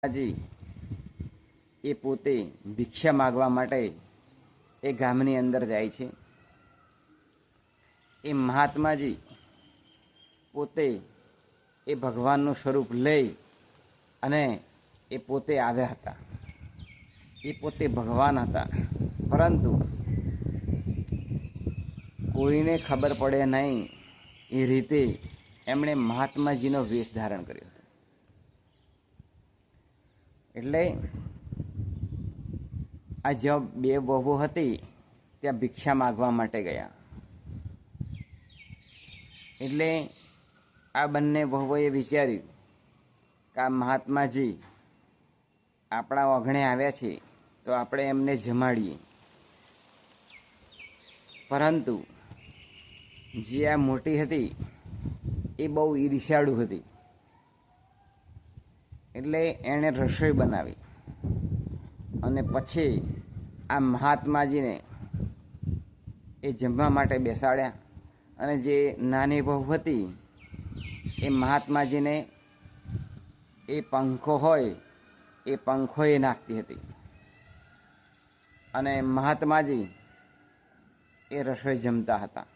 જી એ પોતે ભિક્ષા માગવા માટે એ ગામની અંદર જાય છે. એ મહાત્માજી પોતે એ ભગવાનનું સ્વરૂપ લઈ અને એ પોતે આવ્યા હતા. એ પોતે ભગવાન હતા, પરંતુ કોઈને ખબર પડે નહીં એ રીતે એમણે મહાત્માજીનો વેશ ધારણ કર્યો હતો. એટલે આ જ્યાં બે વહુ હતી ત્યાં ભિક્ષા માગવા માટે ગયા. એટલે આ બંને વહુએ વિચાર્યું કે આ મહાત્માજી આપણા ઓગણે આવ્યા છે તો આપણે એમને જમાડીએ. પરંતુ જે આ મોટી હતી એ બહુ ઈર્ષ્યાળુ હતી. એટલે એણે રસોઈ બનાવી અને પછી આ મહાત્માજીને એ જમવા માટે બેસાડ્યા. અને જે નાની વહુ હતી એ મહાત્માજીને એ પંખો હોય એ પંખો એ નાખતી હતી અને મહાત્માજી એ રસોઈ જમતા હતા.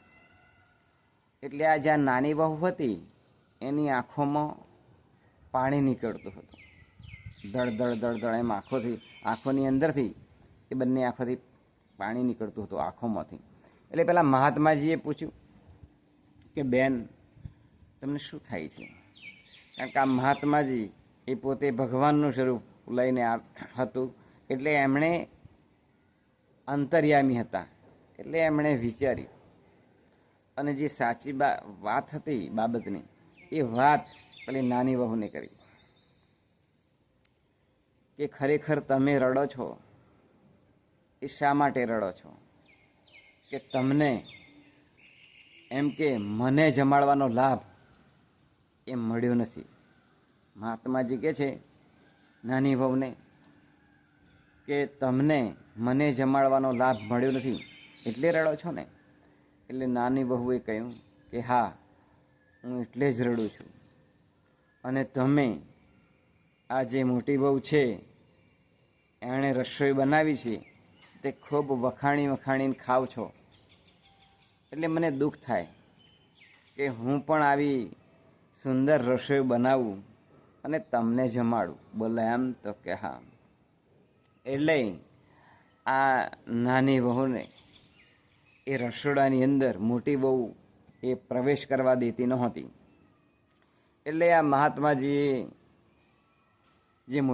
એટલે આ જ્યાં નાની વહુ હતી એની આંખોમાં પાણી નીકળતું હતું. દળ દળ દળ દળ એમ આંખોની અંદરથી એ બંને આંખોથી પાણી નીકળતું હતું આંખોમાંથી. એટલે પેલા મહાત્માજીએ પૂછ્યું કે બેન, તમને શું થાય છે? કારણ કે આ મહાત્માજી એ પોતે ભગવાનનું સ્વરૂપ લઈને હતું. એટલે એમણે અંતર્યામી હતા. એટલે એમણે વિચાર્યું અને જે સાચી વાત હતી બાબતની એ વાત પેલી નાની વહુને કરી કે ખરેખર તમે રડો છો એ શા માટે રડો છો? કે તમને એમ કે મને જમાડવાનો લાભ એ મળ્યો નથી. મહાત્માજી કહે છે નાની વહુને કે તમને મને જમાડવાનો લાભ મળ્યો નથી એટલે રડો છો ને? એટલે નાની વહુએ કહ્યું કે હા, હું એટલે જ રડું છું. અને તમે આ જે મોટી વહુ છે એણે રસોઈ બનાવી છે તે ખૂબ વખાણીને ખાવ છો. એટલે મને દુઃખ થાય કે હું પણ આવી સુંદર રસોઈ બનાવું અને તમને જમાડું. બોલે એમ? તો કે હા. એટલે આ નાની વહુને એ રસોડાની અંદર મોટી વહુ એ પ્રવેશ કરવા દેતી નહોતી. એટલે આ મહાત્માજીએ જે મોટી